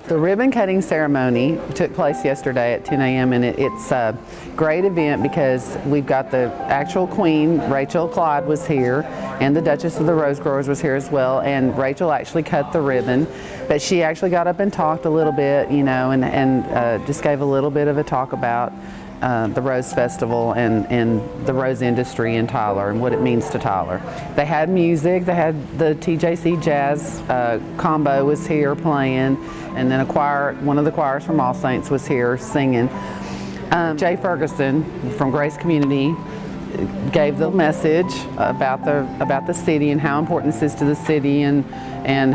The ribbon cutting ceremony took place yesterday at 10 a.m. and it's a great event because we've got the actual Queen, Rachel Clyde, was here, and the Duchess of the Rose Growers was here as well, and Rachel actually cut the ribbon, but she actually got up and talked a little bit, you know, and just gave a little bit of a talk about the Rose Festival and the rose industry in Tyler and what it means to Tyler. They had music, they had the TJC Jazz combo was here playing, and then a choir, one of the choirs from All Saints was here singing. Jay Ferguson from Grace Community gave the message about the city and how important this is to the city and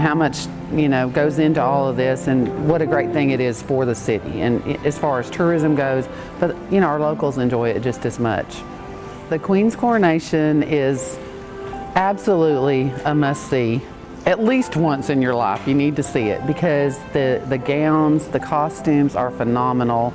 how much, you know, goes into all of this and what a great thing it is for the city and as far as tourism goes, but you know, our locals enjoy it just as much. The Queen's Coronation is absolutely a must-see. At least once in your life you need to see it because the gowns, the costumes are phenomenal.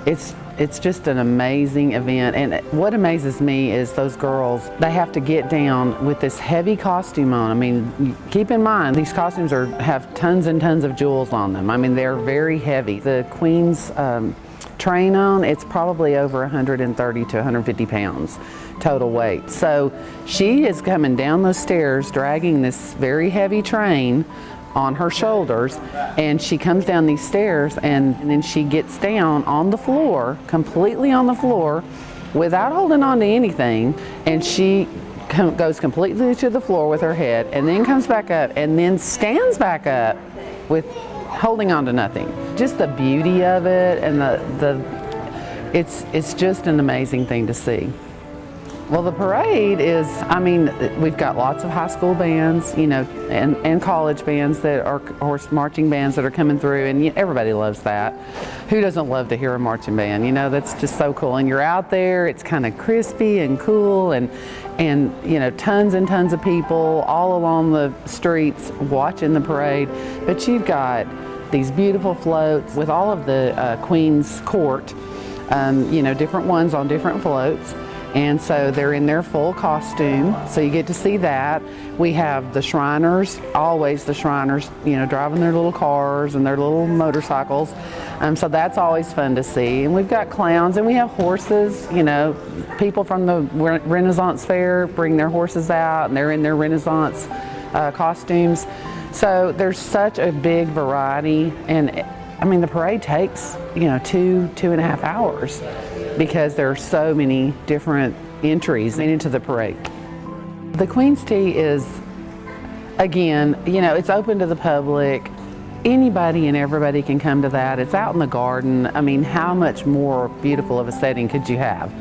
It's just an amazing event, and what amazes me is those girls, they have to get down with this heavy costume on. I mean, keep in mind, these costumes have tons and tons of jewels on them. I mean, they're very heavy. The Queen's train on, it's probably over 130 to 150 pounds total weight. So she is coming down those stairs dragging this very heavy train on her shoulders, and she comes down these stairs and then she gets down on the floor, completely on the floor, without holding on to anything, and she goes completely to the floor with her head and then comes back up and then stands back up with holding on to nothing. Just the beauty of it and it's just an amazing thing to see. Well, the parade is, I mean, we've got lots of high school bands, you know, and college bands that are horse marching bands that are coming through, and everybody loves that. Who doesn't love to hear a marching band? You know, that's just so cool. And you're out there, it's kind of crispy and cool, and you know, tons and tons of people all along the streets watching the parade. But you've got these beautiful floats with all of the Queen's Court, you know, different ones on different floats. And so they're in their full costume, so you get to see that. We have the Shriners, always the Shriners, you know, driving their little cars and their little motorcycles. So that's always fun to see. And we've got clowns and we have horses, you know, people from the Renaissance Fair bring their horses out and they're in their Renaissance costumes. So there's such a big variety, and I mean, the parade takes, you know, two and a half hours because there are so many different entries into the parade. The Queen's Tea is, again, you know, it's open to the public. Anybody and everybody can come to that. It's out in the garden. I mean, how much more beautiful of a setting could you have?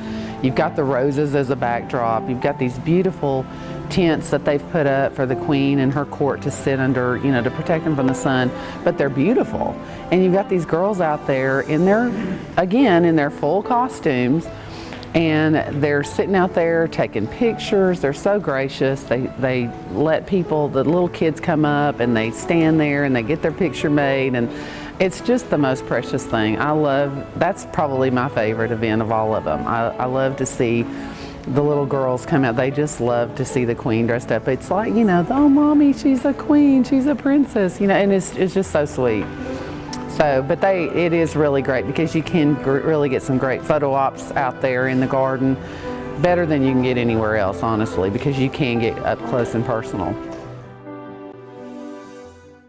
You've got the roses as a backdrop. You've got these beautiful tents that they've put up for the Queen and her court to sit under, you know, to protect them from the sun, but they're beautiful. And you've got these girls out there in their full costumes, and they're sitting out there taking pictures. They're so gracious. They let people, the little kids, come up and they stand there and they get their picture made, and it's just the most precious thing. That's probably my favorite event of all of them. I love to see the little girls come out. They just love to see the Queen dressed up. It's like, you know, oh, mommy, she's a queen, she's a princess, you know, and it's just so sweet. So, but it is really great because you can really get some great photo ops out there in the garden, better than you can get anywhere else, honestly, because you can get up close and personal.